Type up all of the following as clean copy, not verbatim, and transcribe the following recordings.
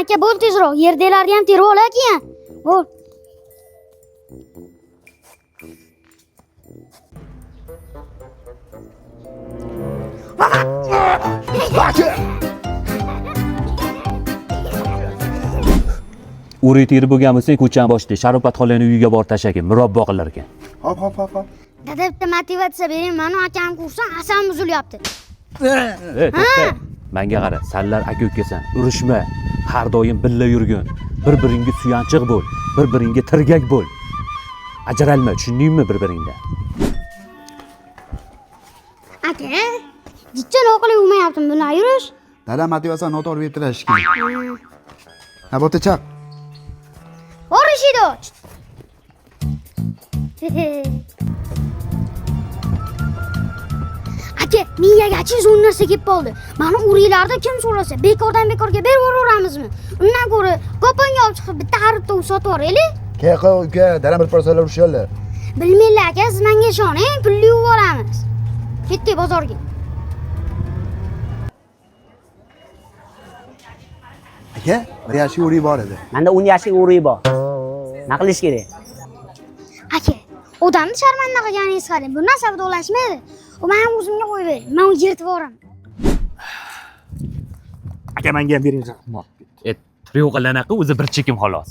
aka, bo'l tezroq. Yerdalarni ham terib ol keyin. Bo'l. O'ri terib bo'lgan bo'lsang, ko'chani boshla. Sharopat xolaning uyiga borib tashlagan, murabbo qilar ekan. Hop. Dada bitta motivatsiya bering. Meni akam kursam asam buzilyapti. To'xta. Menga qara, sanlar aka-ukasan, urushma. Har doim birga yurgin. Bir-biringga suyanchiq bo'l, bir-biringga tirgak bo'l. Ajralma, tushundingmi bir-biringdan? Aka, jichcha oqilib bo'lmayaptimi bular yurish? Dada motivatsiya noto'g'ri bertirash kerak. Ha, bo'ta chaq. Orishidi. Aka, miyagachi zo'n narsa kelib qoldi. Mani o'ringlarda kim so'rasa, bekordan bekorga berib yuboramizmi? Undan ko'ra, qo'ponga olib chiqib bitta xaridda sotib yuboraylik. Uka, dada bir parsalar urisharlar. Bilmaylar aka, siz menga ishoning, pulni yuboramiz. Ketdik bozorga. Aka, bir yaxshi o'rik bor edi. Menda 10 yoshlik o'rik bor. Nima qilish kerak? Aka, odamni sharmanda qilganingiz qarang. Bundan savdolashmaydi. U meni o'zimga qo'yib bering. Men uni yirtib yuboraman. Aka, menga ham bering. Triyoqalanaqa o'zi bir chekim xolos.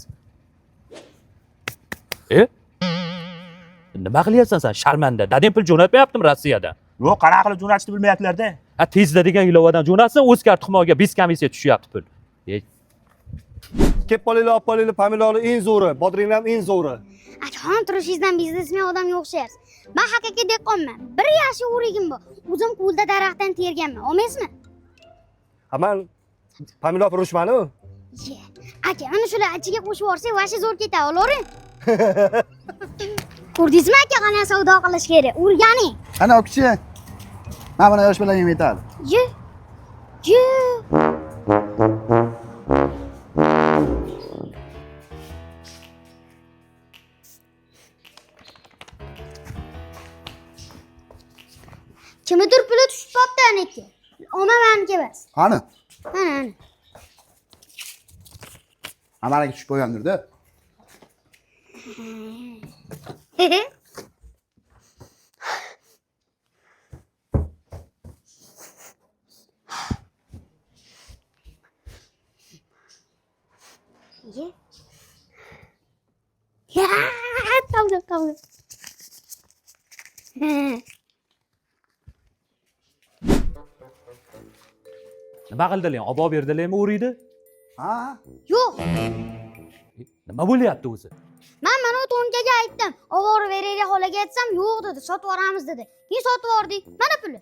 Nima qilyapsan sen? Sharmanda. Dadam pul jo'natmayaptimi Rossiyadan? Yo'q, qanaqa qilib jo'natishni bilmayaptilar-da. Tezda degan ilovadan jo'natsin, Oskar tuxmoga 5 komissiya tushyapti pul. Kelib qolinglar, olib qolinglar, pomidorlar eng zo'ri, bodringlar ham eng zo'ri. Akaxon turishingizdan biznesmen odamga o'xshaysiz. Men haqiqiy dehqonman. Bir yaxshi o'rigim bor. O'zim qo'lda daraxtdan terganman. Olmaysizmi? Men pomidor furushmanu. Aka, mana shular ichiga qo'shib yuborsak, vashi zo'r ketadi, olavering. Ko'rdingizmi aka, qanday savdo qilish kerak? O'rganing. Ana o'kichi. Men buni yosh bilan yetadi. Ye. Kimnidir puli tushib qolibdi aniki. Meniki emas. Qani? Mana. Amaliga tushib qo'ygandir-da. Ya, tamam. Nima qildilar? Olib berdilarmi o'rikni? Ha? Yo'q. Nima bo'lyapti o'zi? Mana o to'nkaga aytdim. Olib beraylik xolaga aytsam, yo'q dedi. Sotib yuboramiz dedi. Keyin sotib yubordik. Mana puli.